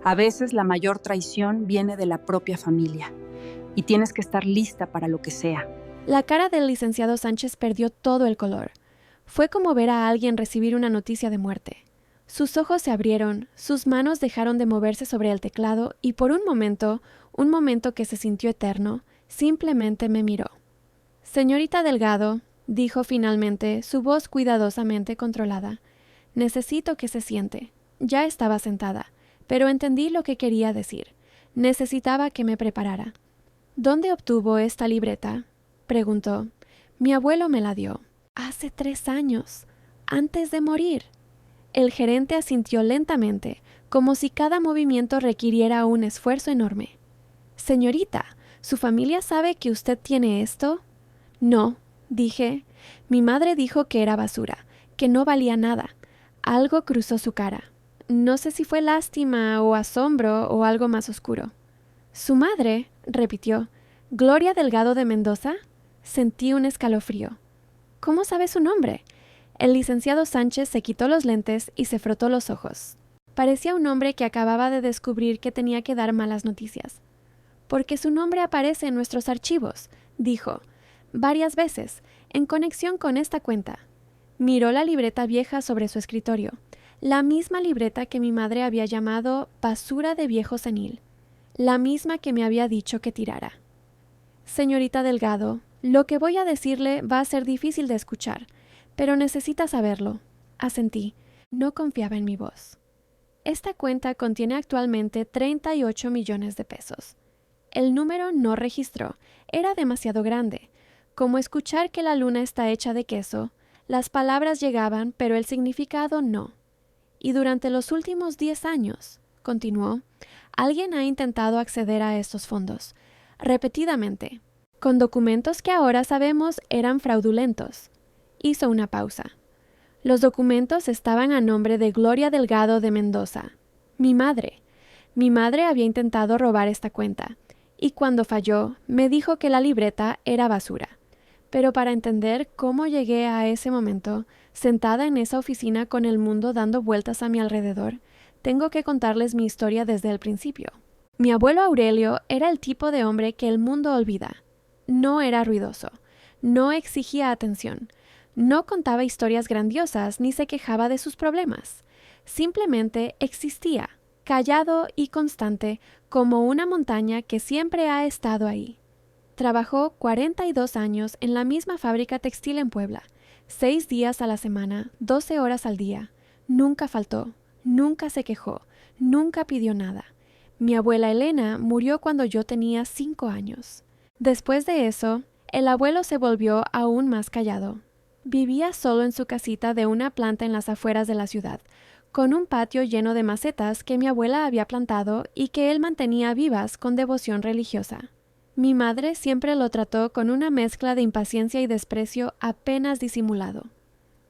A veces la mayor traición viene de la propia familia y tienes que estar lista para lo que sea. La cara del licenciado Sánchez perdió todo el color. Fue como ver a alguien recibir una noticia de muerte. Sus ojos se abrieron, sus manos dejaron de moverse sobre el teclado y por un momento que se sintió eterno, simplemente me miró. Señorita Delgado, dijo finalmente, su voz cuidadosamente controlada, necesito que se siente. Ya estaba sentada, pero entendí lo que quería decir. Necesitaba que me preparara. ¿Dónde obtuvo esta libreta?, preguntó. Mi abuelo me la dio. Hace 3 años, antes de morir. El gerente asintió lentamente, como si cada movimiento requiriera un esfuerzo enorme. Señorita, ¿su familia sabe que usted tiene esto? No, dije. Mi madre dijo que era basura, que no valía nada. Algo cruzó su cara. No sé si fue lástima o asombro o algo más oscuro. ¿Su madre?, repitió. ¿Gloria Delgado de Mendoza? Sentí un escalofrío. ¿Cómo sabe su nombre? El licenciado Sánchez se quitó los lentes y se frotó los ojos. Parecía un hombre que acababa de descubrir que tenía que dar malas noticias. Porque su nombre aparece en nuestros archivos, dijo, varias veces, en conexión con esta cuenta. Miró la libreta vieja sobre su escritorio, la misma libreta que mi madre había llamado basura de viejo senil, la misma que me había dicho que tirara. Señorita Delgado, lo que voy a decirle va a ser difícil de escuchar, pero necesita saberlo. Asentí. No confiaba en mi voz. Esta cuenta contiene actualmente 38 millones de pesos. El número no registró. Era demasiado grande. Como escuchar que la luna está hecha de queso, las palabras llegaban, pero el significado no. Y durante los últimos 10 años, continuó, alguien ha intentado acceder a estos fondos, repetidamente, con documentos que ahora sabemos eran fraudulentos. Hizo una pausa. Los documentos estaban a nombre de Gloria Delgado de Mendoza, mi madre. Mi madre había intentado robar esta cuenta, y cuando falló, me dijo que la libreta era basura. Pero para entender cómo llegué a ese momento, sentada en esa oficina con el mundo dando vueltas a mi alrededor, tengo que contarles mi historia desde el principio. Mi abuelo Aurelio era el tipo de hombre que el mundo olvida. No era ruidoso, no exigía atención, no contaba historias grandiosas ni se quejaba de sus problemas. Simplemente existía, callado y constante, como una montaña que siempre ha estado ahí. Trabajó 42 años en la misma fábrica textil en Puebla, 6 días a la semana, 12 horas al día. Nunca faltó, nunca se quejó, nunca pidió nada. Mi abuela Elena murió cuando yo tenía 5 años. Después de eso, el abuelo se volvió aún más callado. Vivía solo en su casita de una planta en las afueras de la ciudad, con un patio lleno de macetas que mi abuela había plantado y que él mantenía vivas con devoción religiosa. Mi madre siempre lo trató con una mezcla de impaciencia y desprecio apenas disimulado.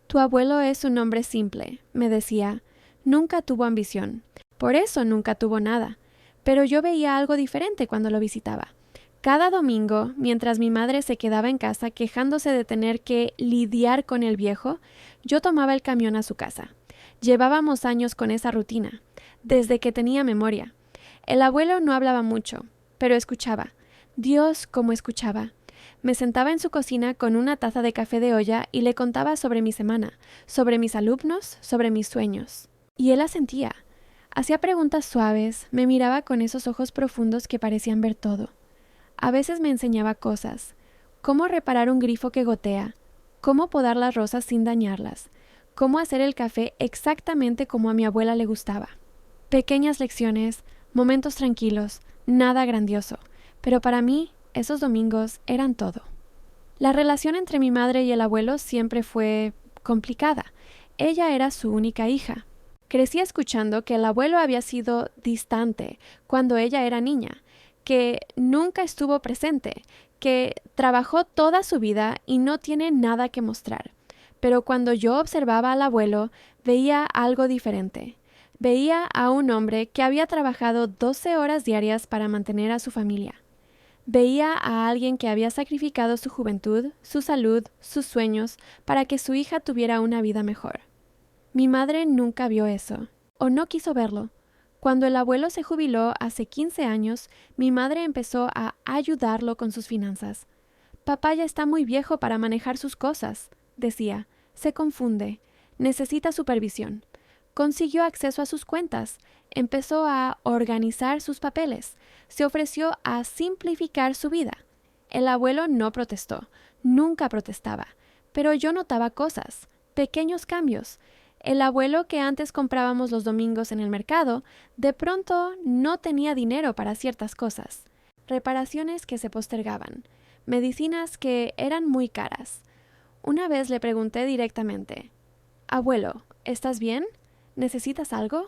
Tu abuelo es un hombre simple, me decía. Nunca tuvo ambición. Por eso nunca tuvo nada. Pero yo veía algo diferente cuando lo visitaba. Cada domingo, mientras mi madre se quedaba en casa quejándose de tener que lidiar con el viejo, yo tomaba el camión a su casa. Llevábamos años con esa rutina, desde que tenía memoria. El abuelo no hablaba mucho, pero escuchaba. Dios, cómo escuchaba. Me sentaba en su cocina con una taza de café de olla y le contaba sobre mi semana, sobre mis alumnos, sobre mis sueños. Y él asentía. Hacía preguntas suaves, me miraba con esos ojos profundos que parecían ver todo. A veces me enseñaba cosas, cómo reparar un grifo que gotea, cómo podar las rosas sin dañarlas, cómo hacer el café exactamente como a mi abuela le gustaba. Pequeñas lecciones, momentos tranquilos, nada grandioso, pero para mí esos domingos eran todo. La relación entre mi madre y el abuelo siempre fue complicada. Ella era su única hija. Crecí escuchando que el abuelo había sido distante cuando ella era niña, que nunca estuvo presente, que trabajó toda su vida y no tiene nada que mostrar. Pero cuando yo observaba al abuelo, veía algo diferente. Veía a un hombre que había trabajado 12 horas diarias para mantener a su familia. Veía a alguien que había sacrificado su juventud, su salud, sus sueños, para que su hija tuviera una vida mejor. Mi madre nunca vio eso, o no quiso verlo. Cuando el abuelo se jubiló hace 15 años, mi madre empezó a ayudarlo con sus finanzas. Papá ya está muy viejo para manejar sus cosas, decía. Se confunde. Necesita supervisión. Consiguió acceso a sus cuentas. Empezó a organizar sus papeles. Se ofreció a simplificar su vida. El abuelo no protestó. Nunca protestaba. Pero yo notaba cosas. Pequeños cambios. El abuelo que antes comprábamos los domingos en el mercado, de pronto no tenía dinero para ciertas cosas. Reparaciones que se postergaban. Medicinas que eran muy caras. Una vez le pregunté directamente: «Abuelo, ¿estás bien? ¿Necesitas algo?».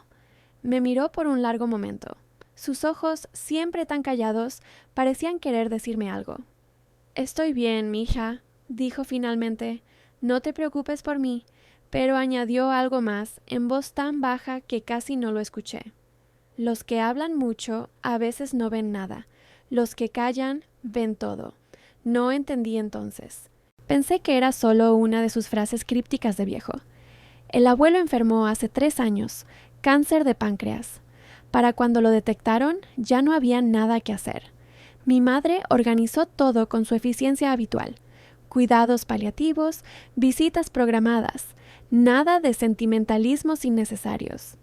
Me miró por un largo momento. Sus ojos, siempre tan callados, parecían querer decirme algo. «Estoy bien, mija», dijo finalmente. «No te preocupes por mí», pero añadió algo más, en voz tan baja que casi no lo escuché. «Los que hablan mucho a veces no ven nada. Los que callan ven todo». No entendí entonces. Pensé que era solo una de sus frases crípticas de viejo. El abuelo enfermó hace 3 años, cáncer de páncreas. Para cuando lo detectaron, ya no había nada que hacer. Mi madre organizó todo con su eficiencia habitual. Cuidados paliativos, visitas programadas, nada de sentimentalismos innecesarios.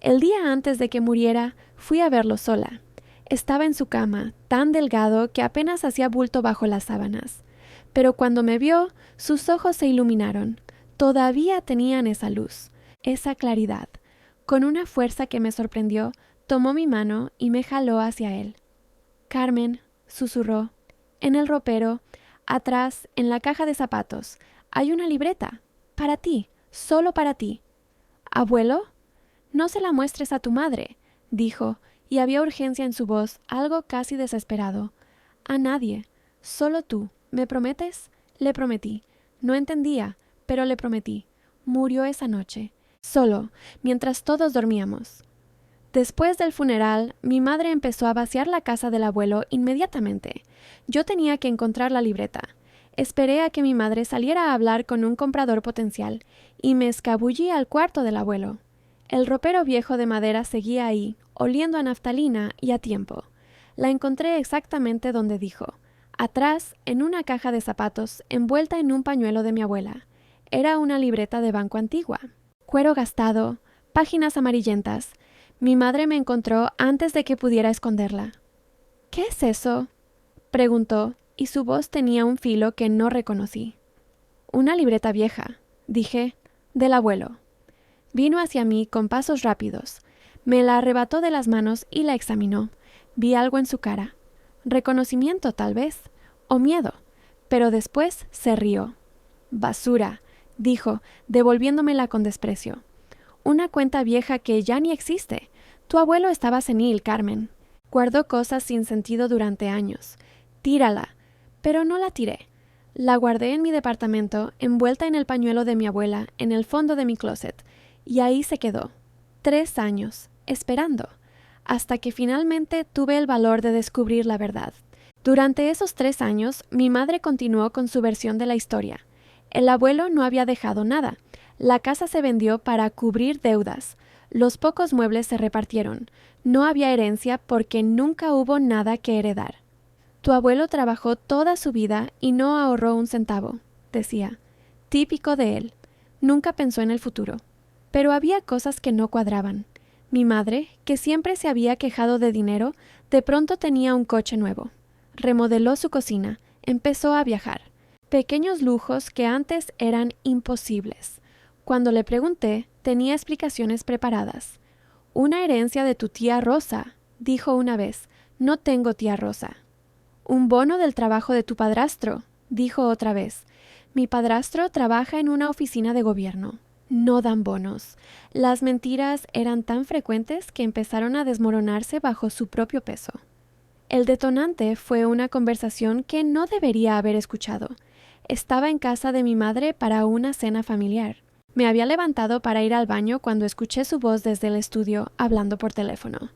El día antes de que muriera, fui a verlo sola. Estaba en su cama, tan delgado que apenas hacía bulto bajo las sábanas. Pero cuando me vio, sus ojos se iluminaron. Todavía tenían esa luz, esa claridad. Con una fuerza que me sorprendió, tomó mi mano y me jaló hacia él. «Carmen», susurró, «en el ropero, atrás, en la caja de zapatos, hay una libreta. Para ti, solo para ti». «¿Abuelo? No se la muestres a tu madre», dijo, y había urgencia en su voz, algo casi desesperado. «A nadie. Solo tú. ¿Me prometes?». Le prometí. No entendía, pero le prometí. Murió esa noche, solo, mientras todos dormíamos. Después del funeral, mi madre empezó a vaciar la casa del abuelo inmediatamente. Yo tenía que encontrar la libreta. Esperé a que mi madre saliera a hablar con un comprador potencial y me escabullí al cuarto del abuelo. El ropero viejo de madera seguía ahí, oliendo a naftalina y a tiempo. La encontré exactamente donde dijo, atrás, en una caja de zapatos, envuelta en un pañuelo de mi abuela. Era una libreta de banco antigua. Cuero gastado, páginas amarillentas. Mi madre me encontró antes de que pudiera esconderla. «¿Qué es eso?», preguntó, y su voz tenía un filo que no reconocí. «Una libreta vieja», dije, «del abuelo». Vino hacia mí con pasos rápidos. Me la arrebató de las manos y la examinó. Vi algo en su cara. Reconocimiento, tal vez, o miedo, pero después se rió. «Basura», dijo, devolviéndomela con desprecio. «Una cuenta vieja que ya ni existe. Tu abuelo estaba senil, Carmen. Guardó cosas sin sentido durante años. Tírala». Pero no la tiré. La guardé en mi departamento, envuelta en el pañuelo de mi abuela, en el fondo de mi closet, y ahí se quedó. 3 años, esperando, hasta que finalmente tuve el valor de descubrir la verdad. Durante esos 3 años, mi madre continuó con su versión de la historia. El abuelo no había dejado nada. La casa se vendió para cubrir deudas. Los pocos muebles se repartieron. No había herencia porque nunca hubo nada que heredar. «Tu abuelo trabajó toda su vida y no ahorró un centavo», decía. Típico de él. Nunca pensó en el futuro. Pero había cosas que no cuadraban. Mi madre, que siempre se había quejado de dinero, de pronto tenía un coche nuevo. Remodeló su cocina, empezó a viajar. Pequeños lujos que antes eran imposibles. Cuando le pregunté, tenía explicaciones preparadas. «Una herencia de tu tía Rosa», dijo una vez. «No tengo tía Rosa». «Un bono del trabajo de tu padrastro», dijo otra vez. «Mi padrastro trabaja en una oficina de gobierno». No dan bonos. Las mentiras eran tan frecuentes que empezaron a desmoronarse bajo su propio peso. El detonante fue una conversación que no debería haber escuchado. Estaba en casa de mi madre para una cena familiar. Me había levantado para ir al baño cuando escuché su voz desde el estudio hablando por teléfono.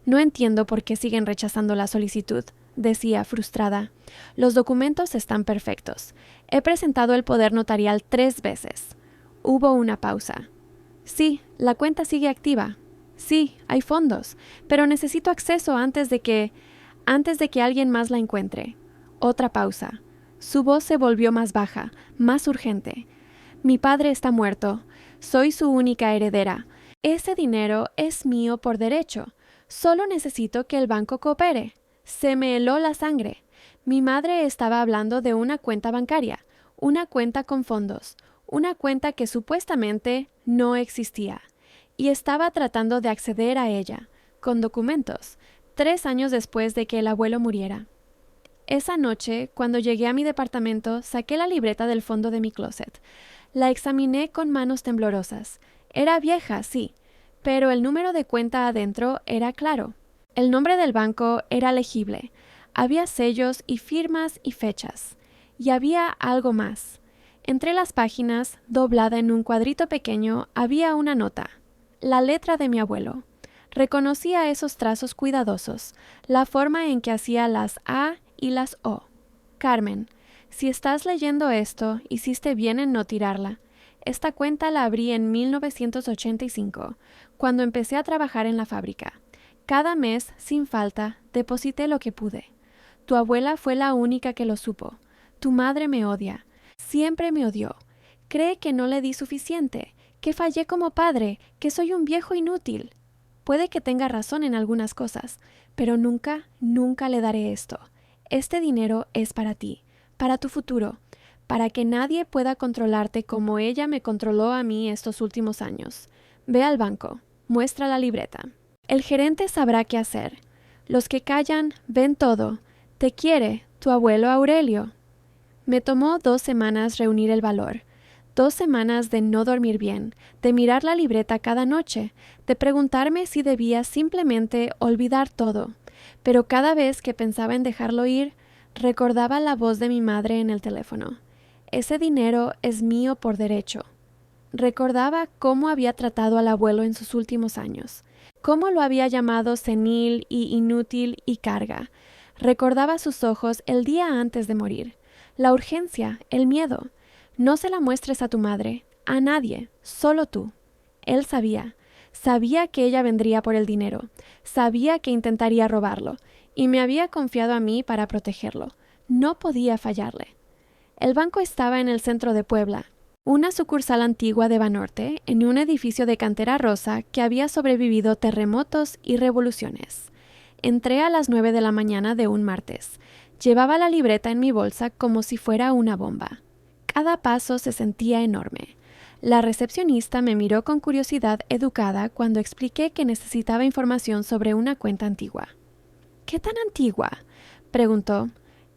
«No entiendo por qué siguen rechazando la solicitud», decía frustrada. «Los documentos están perfectos. He presentado el poder notarial 3 veces». Hubo una pausa. «Sí, la cuenta sigue activa». Sí, hay fondos, pero necesito acceso antes de que alguien más la encuentre. Otra pausa. Su voz se volvió más baja, más urgente. Mi padre está muerto. Soy su única heredera. Ese dinero es mío por derecho. Solo necesito que el banco coopere. Se me heló la sangre. Mi madre estaba hablando de una cuenta bancaria, una cuenta con fondos, una cuenta que supuestamente no existía, y estaba tratando de acceder a ella, con documentos, 3 años después de que el abuelo muriera. Esa noche, cuando llegué a mi departamento, saqué la libreta del fondo de mi closet. La examiné con manos temblorosas. Era vieja, sí, pero el número de cuenta adentro era claro. El nombre del banco era legible. Había sellos y firmas y fechas. Y había algo más. Entre las páginas, doblada en un cuadrito pequeño, había una nota. La letra de mi abuelo. Reconocía esos trazos cuidadosos, la forma en que hacía las A y las O. Carmen, si estás leyendo esto, hiciste bien en no tirarla. Esta cuenta la abrí en 1985, cuando empecé a trabajar en la fábrica. Cada mes, sin falta, deposité lo que pude. Tu abuela fue la única que lo supo. Tu madre me odia. Siempre me odió. Cree que no le di suficiente, que fallé como padre, que soy un viejo inútil. Puede que tenga razón en algunas cosas, pero nunca, nunca le daré esto. Este dinero es para ti, para tu futuro, para que nadie pueda controlarte como ella me controló a mí estos últimos años. Ve al banco, muestra la libreta. El gerente sabrá qué hacer. Los que callan ven todo. Te quiere, tu abuelo Aurelio. Me tomó 2 semanas reunir el valor. 2 semanas de no dormir bien, de mirar la libreta cada noche, de preguntarme si debía simplemente olvidar todo. Pero cada vez que pensaba en dejarlo ir, recordaba la voz de mi madre en el teléfono. Ese dinero es mío por derecho. Recordaba cómo había tratado al abuelo en sus últimos años, cómo lo había llamado senil y inútil y carga. Recordaba sus ojos el día antes de morir, la urgencia, el miedo. No se la muestres a tu madre, a nadie, solo tú. Él sabía que ella vendría por el dinero, sabía que intentaría robarlo, y me había confiado a mí para protegerlo. No podía fallarle. El banco estaba en el centro de Puebla, una sucursal antigua de Banorte, en un edificio de cantera rosa que había sobrevivido terremotos y revoluciones. Entré a las 9 de la mañana de un martes. Llevaba la libreta en mi bolsa como si fuera una bomba. Cada paso se sentía enorme. La recepcionista me miró con curiosidad educada cuando expliqué que necesitaba información sobre una cuenta antigua. ¿Qué tan antigua?, preguntó.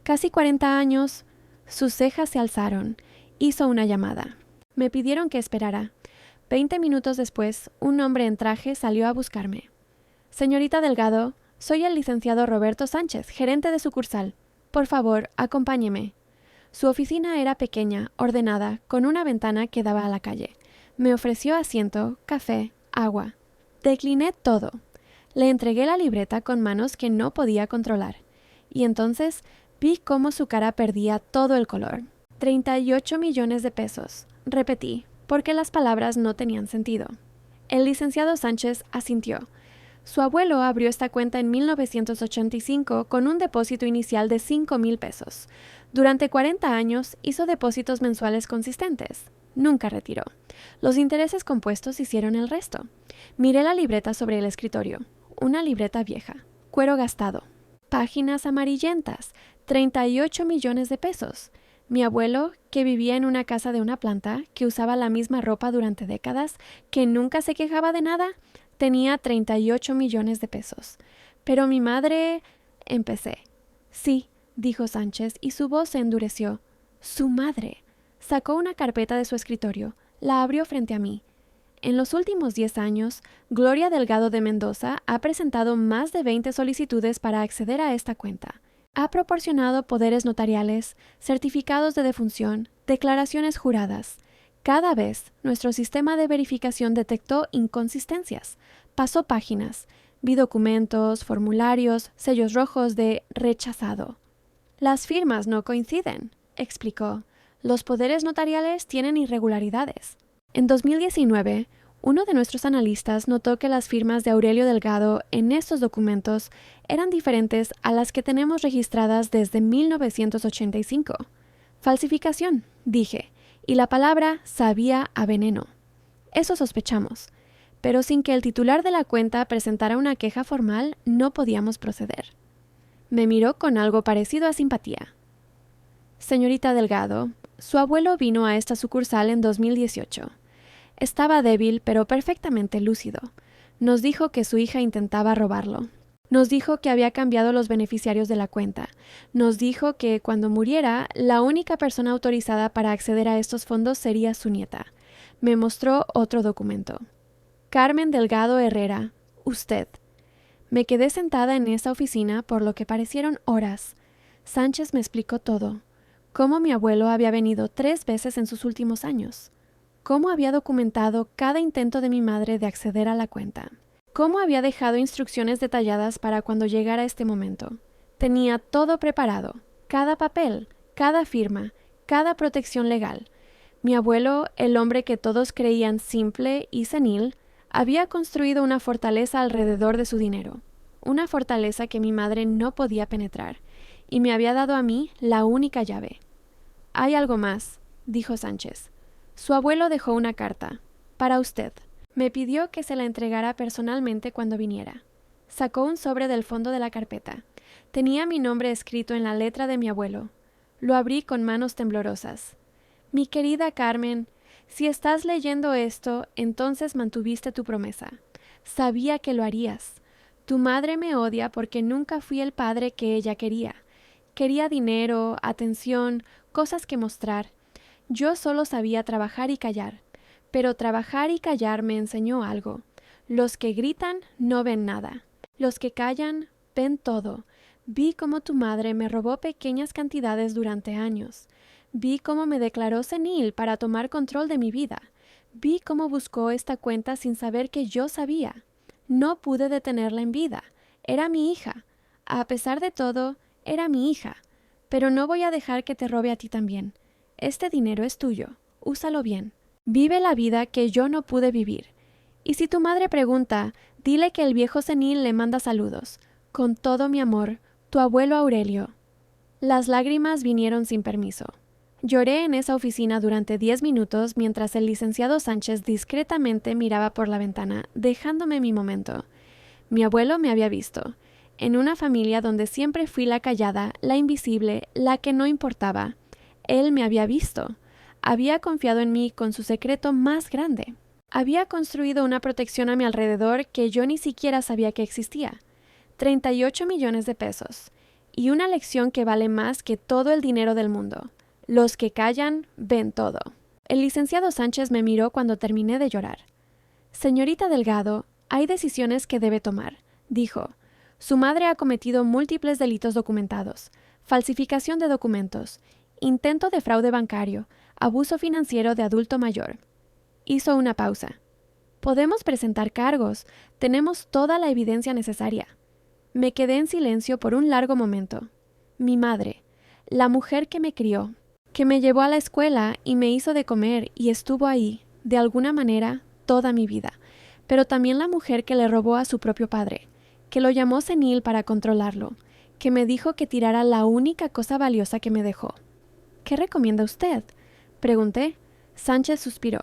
Casi 40 años. Sus cejas se alzaron. Hizo una llamada. Me pidieron que esperara. 20 minutos después, un hombre en traje salió a buscarme. Señorita Delgado, soy el licenciado Roberto Sánchez, gerente de sucursal. Por favor, acompáñeme. Su oficina era pequeña, ordenada, con una ventana que daba a la calle. Me ofreció asiento, café, agua. Decliné todo. Le entregué la libreta con manos que no podía controlar. Y entonces vi cómo su cara perdía todo el color. 38 millones de pesos, repetí, porque las palabras no tenían sentido. El licenciado Sánchez asintió. Su abuelo abrió esta cuenta en 1985 con un depósito inicial de 5,000 pesos. Durante 40 años hizo depósitos mensuales consistentes. Nunca retiró. Los intereses compuestos hicieron el resto. Miré la libreta sobre el escritorio. Una libreta vieja. Cuero gastado. Páginas amarillentas. 38 millones de pesos. Mi abuelo, que vivía en una casa de una planta, que usaba la misma ropa durante décadas, que nunca se quejaba de nada, tenía 38 millones de pesos. Pero mi madre... Empecé. Sí, dijo Sánchez, y su voz se endureció. Su madre. Sacó una carpeta de su escritorio, la abrió frente a mí. En los últimos 10 años, Gloria Delgado de Mendoza ha presentado más de 20 solicitudes para acceder a esta cuenta. Ha proporcionado poderes notariales, certificados de defunción, declaraciones juradas. Cada vez, nuestro sistema de verificación detectó inconsistencias. Pasó páginas, vi documentos, formularios, sellos rojos de rechazado. Las firmas no coinciden, explicó. Los poderes notariales tienen irregularidades. En 2019, Uno de nuestros analistas notó que las firmas de Aurelio Delgado en estos documentos eran diferentes a las que tenemos registradas desde 1985. Falsificación, dije, y la palabra sabía a veneno. Eso sospechamos, pero sin que el titular de la cuenta presentara una queja formal, no podíamos proceder. Me miró con algo parecido a simpatía. Señorita Delgado, su abuelo vino a esta sucursal en 2018. Estaba débil, pero perfectamente lúcido. Nos dijo que su hija intentaba robarlo. Nos dijo que había cambiado los beneficiarios de la cuenta. Nos dijo que cuando muriera, la única persona autorizada para acceder a estos fondos sería su nieta. Me mostró otro documento. Carmen Delgado Herrera, usted. Me quedé sentada en esa oficina por lo que parecieron horas. Sánchez me explicó todo. Cómo mi abuelo había venido 3 veces en sus últimos años. Cómo había documentado cada intento de mi madre de acceder a la cuenta. Cómo había dejado instrucciones detalladas para cuando llegara este momento. Tenía todo preparado, cada papel, cada firma, cada protección legal. Mi abuelo, el hombre que todos creían simple y senil, había construido una fortaleza alrededor de su dinero. Una fortaleza que mi madre no podía penetrar, y me había dado a mí la única llave. Hay algo más, dijo Sánchez. Su abuelo dejó una carta. Para usted. Me pidió que se la entregara personalmente cuando viniera. Sacó un sobre del fondo de la carpeta. Tenía mi nombre escrito en la letra de mi abuelo. Lo abrí con manos temblorosas. Mi querida Carmen, si estás leyendo esto, entonces mantuviste tu promesa. Sabía que lo harías. Tu madre me odia porque nunca fui el padre que ella quería. Quería dinero, atención, cosas que mostrar. Yo solo sabía trabajar y callar, pero trabajar y callar me enseñó algo. Los que gritan no ven nada. Los que callan ven todo. Vi cómo tu madre me robó pequeñas cantidades durante años. Vi cómo me declaró senil para tomar control de mi vida. Vi cómo buscó esta cuenta sin saber que yo sabía. No pude detenerla en vida. Era mi hija. A pesar de todo, era mi hija. Pero no voy a dejar que te robe a ti también. Este dinero es tuyo. Úsalo bien. Vive la vida que yo no pude vivir. Y si tu madre pregunta, dile que el viejo senil le manda saludos. Con todo mi amor, tu abuelo Aurelio. Las lágrimas vinieron sin permiso. Lloré en esa oficina durante 10 minutos mientras el licenciado Sánchez discretamente miraba por la ventana, dejándome mi momento. Mi abuelo me había visto. En una familia donde siempre fui la callada, la invisible, la que no importaba. Él me había visto. Había confiado en mí con su secreto más grande. Había construido una protección a mi alrededor que yo ni siquiera sabía que existía. 38 millones de pesos. Y una lección que vale más que todo el dinero del mundo. Los que callan ven todo. El licenciado Sánchez me miró cuando terminé de llorar. Señorita Delgado, hay decisiones que debe tomar, dijo. Su madre ha cometido múltiples delitos documentados, falsificación de documentos, intento de fraude bancario, abuso financiero de adulto mayor. Hizo una pausa. Podemos presentar cargos. Tenemos toda la evidencia necesaria. Me quedé en silencio por un largo momento. Mi madre, la mujer que me crió, que me llevó a la escuela y me hizo de comer y estuvo ahí, de alguna manera, toda mi vida, pero también la mujer que le robó a su propio padre, que lo llamó senil para controlarlo, que me dijo que tirara la única cosa valiosa que me dejó. ¿Qué recomienda usted?, pregunté. Sánchez suspiró.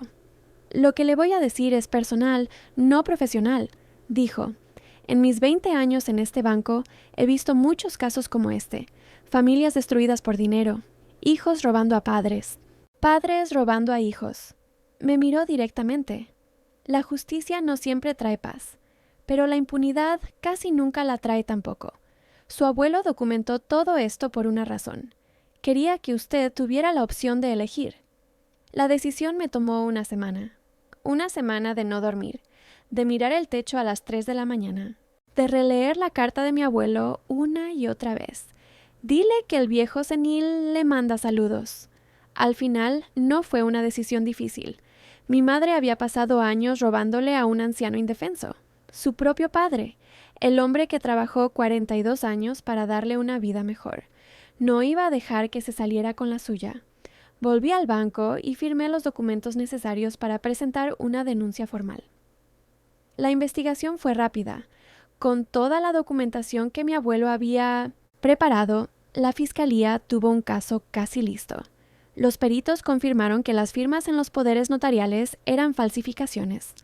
Lo que le voy a decir es personal, no profesional, dijo. En mis 20 años en este banco he visto muchos casos como este, familias destruidas por dinero, hijos robando a padres, padres robando a hijos. Me miró directamente. La justicia no siempre trae paz, pero la impunidad casi nunca la trae tampoco. Su abuelo documentó todo esto por una razón. Quería que usted tuviera la opción de elegir. La decisión me tomó una semana de no dormir, de mirar el techo a las 3 de la mañana, de releer la carta de mi abuelo una y otra vez. Dile que el viejo senil le manda saludos. Al final, no fue una decisión difícil. Mi madre había pasado años robándole a un anciano indefenso, su propio padre, el hombre que trabajó 42 años para darle una vida mejor. No iba a dejar que se saliera con la suya. Volví al banco y firmé los documentos necesarios para presentar una denuncia formal. La investigación fue rápida. Con toda la documentación que mi abuelo había preparado, la fiscalía tuvo un caso casi listo. Los peritos confirmaron que las firmas en los poderes notariales eran falsificaciones.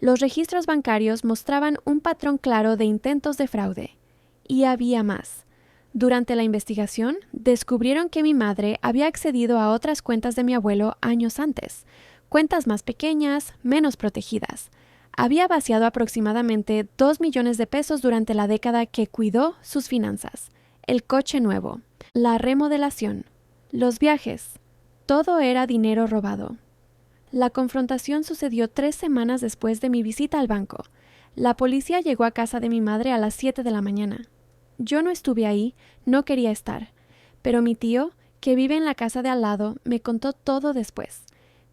Los registros bancarios mostraban un patrón claro de intentos de fraude. Y había más. Durante la investigación, descubrieron que mi madre había accedido a otras cuentas de mi abuelo años antes, cuentas más pequeñas, menos protegidas. Había vaciado aproximadamente 2 millones de pesos durante la década que cuidó sus finanzas. El coche nuevo, la remodelación, los viajes. Todo era dinero robado. La confrontación sucedió 3 semanas después de mi visita al banco. La policía llegó a casa de mi madre a las 7 de la mañana. Yo no estuve ahí, no quería estar. Pero mi tío, que vive en la casa de al lado, me contó todo después.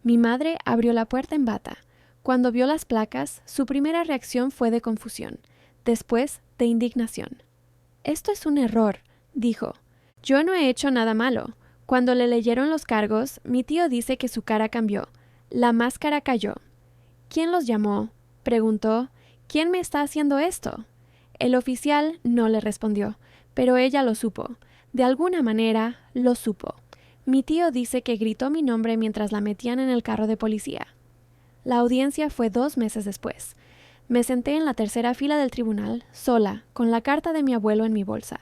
Mi madre abrió la puerta en bata. Cuando vio las placas, su primera reacción fue de confusión, después de indignación. «Esto es un error», dijo. «Yo no he hecho nada malo». Cuando le leyeron los cargos, mi tío dice que su cara cambió. La máscara cayó. «¿Quién los llamó?», preguntó. «¿Quién me está haciendo esto?». El oficial no le respondió, pero ella lo supo. De alguna manera, lo supo. Mi tío dice que gritó mi nombre mientras la metían en el carro de policía. La audiencia fue 2 meses después. Me senté en la tercera fila del tribunal, sola, con la carta de mi abuelo en mi bolsa.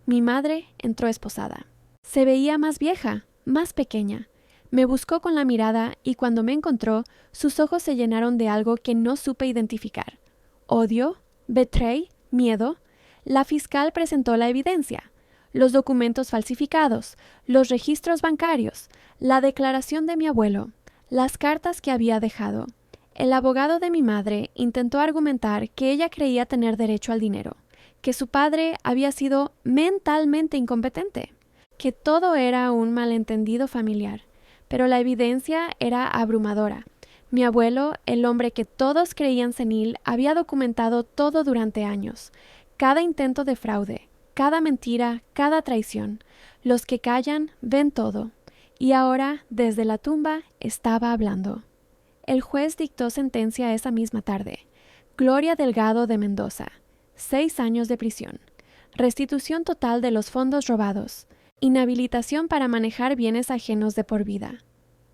Mi madre entró esposada. Se veía más vieja, más pequeña. Me buscó con la mirada y cuando me encontró, sus ojos se llenaron de algo que no supe identificar. ¿Odio? ¿Betray? ¿Miedo? La fiscal presentó la evidencia. Los documentos falsificados, los registros bancarios, la declaración de mi abuelo, las cartas que había dejado. El abogado de mi madre intentó argumentar que ella creía tener derecho al dinero, que su padre había sido mentalmente incompetente, que todo era un malentendido familiar, pero la evidencia era abrumadora. Mi abuelo, el hombre que todos creían senil, había documentado todo durante años, cada intento de fraude, cada mentira, cada traición. Los que callan ven todo. Y ahora, desde la tumba, estaba hablando. El juez dictó sentencia esa misma tarde. Gloria Delgado de Mendoza, 6 años de prisión. Restitución total de los fondos robados. Inhabilitación para manejar bienes ajenos de por vida.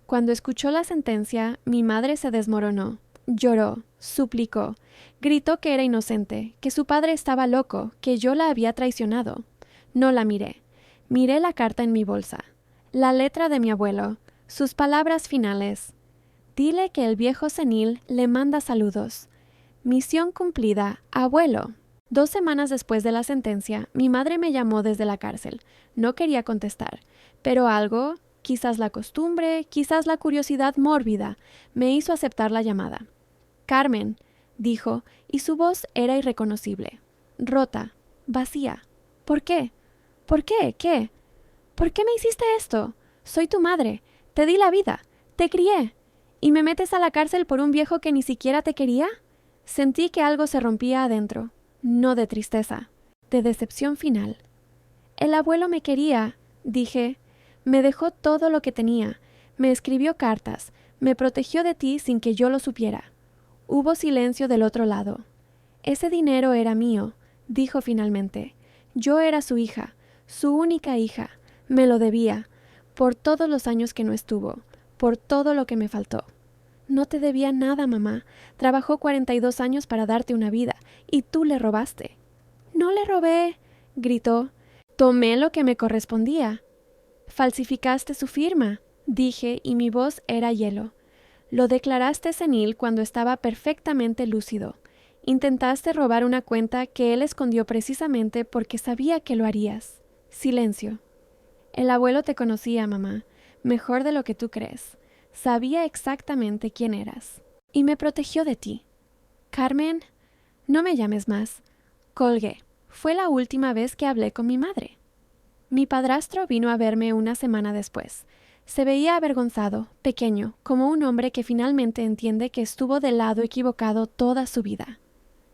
Cuando escuchó la sentencia, mi madre se desmoronó. Lloró, suplicó, gritó que era inocente, que su padre estaba loco, que yo la había traicionado. No la miré. Miré la carta en mi bolsa. La letra de mi abuelo, sus palabras finales. Dile que el viejo senil le manda saludos. Misión cumplida, abuelo. 2 semanas después de la sentencia, mi madre me llamó desde la cárcel. No quería contestar, pero algo, quizás la costumbre, quizás la curiosidad mórbida, me hizo aceptar la llamada. «Carmen», dijo, y su voz era irreconocible. Rota, vacía. «¿Por qué? ¿Por qué? ¿Qué? ¿Por qué me hiciste esto? Soy tu madre. Te di la vida. Te crié. ¿Y me metes a la cárcel por un viejo que ni siquiera te quería?» Sentí que algo se rompía adentro. No de tristeza, de decepción final. «El abuelo me quería», dije. «Me dejó todo lo que tenía. Me escribió cartas. Me protegió de ti sin que yo lo supiera». Hubo silencio del otro lado. «Ese dinero era mío», dijo finalmente. «Yo era su hija, su única hija. Me lo debía, por todos los años que no estuvo, por todo lo que me faltó». «No te debía nada, mamá. Trabajó 42 años para darte una vida, y tú le robaste». «No le robé», gritó. «Tomé lo que me correspondía». «Falsificaste su firma», dije, y mi voz era hielo. «Lo declaraste senil cuando estaba perfectamente lúcido. Intentaste robar una cuenta que él escondió precisamente porque sabía que lo harías». Silencio. «El abuelo te conocía, mamá, mejor de lo que tú crees. Sabía exactamente quién eras. Y me protegió de ti». «Carmen, no me llames más». Colgué. Fue la última vez que hablé con mi madre. Mi padrastro vino a verme una semana después. Se veía avergonzado, pequeño, como un hombre que finalmente entiende que estuvo del lado equivocado toda su vida.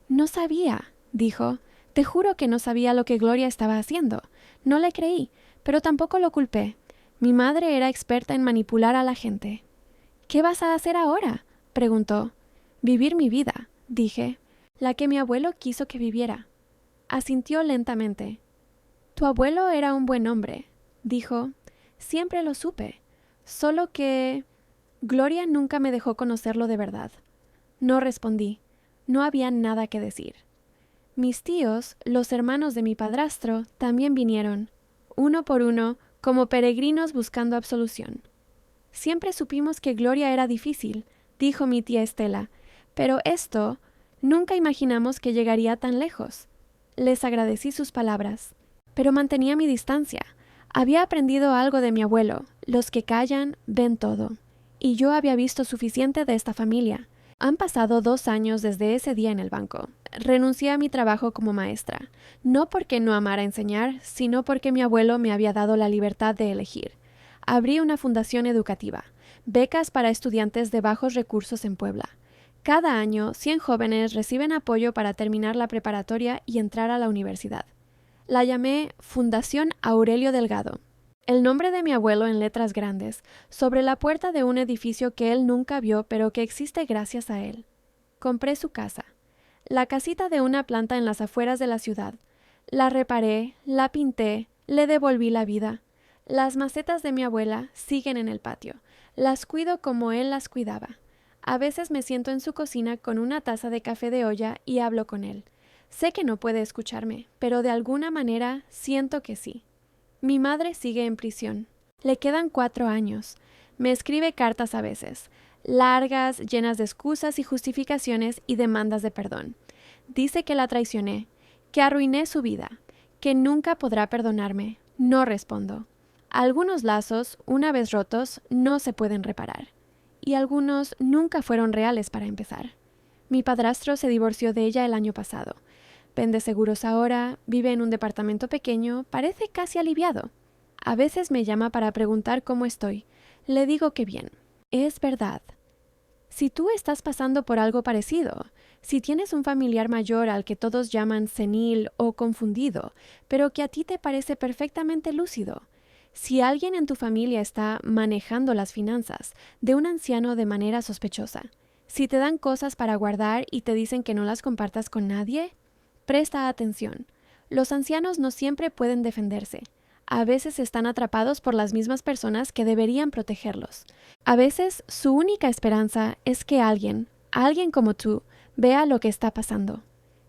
«No sabía», dijo. «Te juro que no sabía lo que Gloria estaba haciendo. No le creí, pero tampoco lo culpé. Mi madre era experta en manipular a la gente. ¿Qué vas a hacer ahora?, preguntó. Vivir mi vida, dije, la que mi abuelo quiso que viviera. Asintió lentamente. Tu abuelo era un buen hombre, dijo. Siempre lo supe. Solo que... Gloria nunca me dejó conocerlo de verdad. No respondí. No había nada que decir. Mis tíos, los hermanos de mi padrastro, también vinieron, uno por uno, como peregrinos buscando absolución. Siempre supimos que Gloria era difícil, dijo mi tía Estela, pero esto, nunca imaginamos que llegaría tan lejos. Les agradecí sus palabras, pero mantenía mi distancia. Había aprendido algo de mi abuelo, los que callan ven todo, y yo había visto suficiente de esta familia. Han pasado 2 años desde ese día en el banco. Renuncié a mi trabajo como maestra, no porque no amara enseñar, sino porque mi abuelo me había dado la libertad de elegir. Abrí una fundación educativa, becas para estudiantes de bajos recursos en Puebla. Cada año, 100 jóvenes reciben apoyo para terminar la preparatoria y entrar a la universidad. La llamé Fundación Aurelio Delgado. El nombre de mi abuelo en letras grandes, sobre la puerta de un edificio que él nunca vio pero que existe gracias a él. Compré su casa, la casita de una planta en las afueras de la ciudad. La reparé, la pinté, le devolví la vida. Las macetas de mi abuela siguen en el patio. Las cuido como él las cuidaba. A veces me siento en su cocina con una taza de café de olla y hablo con él. Sé que no puede escucharme, pero de alguna manera siento que sí. Mi madre sigue en prisión. Le quedan 4 años. Me escribe cartas a veces, largas, llenas de excusas y justificaciones y demandas de perdón. Dice que la traicioné, que arruiné su vida, que nunca podrá perdonarme. No respondo. Algunos lazos, una vez rotos, no se pueden reparar. Y algunos nunca fueron reales para empezar. Mi padrastro se divorció de ella el año pasado. Vende seguros ahora, vive en un departamento pequeño, parece casi aliviado. A veces me llama para preguntar cómo estoy. Le digo que bien. Es verdad. Si tú estás pasando por algo parecido, si tienes un familiar mayor al que todos llaman senil o confundido, pero que a ti te parece perfectamente lúcido, si alguien en tu familia está manejando las finanzas de un anciano de manera sospechosa, si te dan cosas para guardar y te dicen que no las compartas con nadie, presta atención. Los ancianos no siempre pueden defenderse. A veces están atrapados por las mismas personas que deberían protegerlos. A veces su única esperanza es que alguien como tú, vea lo que está pasando.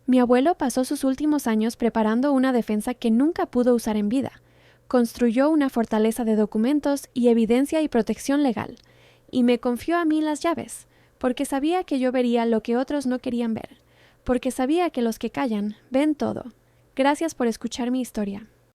Mi abuelo pasó sus últimos años preparando una defensa que nunca pudo usar en vida. Construyó una fortaleza de documentos y evidencia y protección legal. Y me confió a mí las llaves, porque sabía que yo vería lo que otros no querían ver. Porque sabía que los que callan ven todo. Gracias por escuchar mi historia.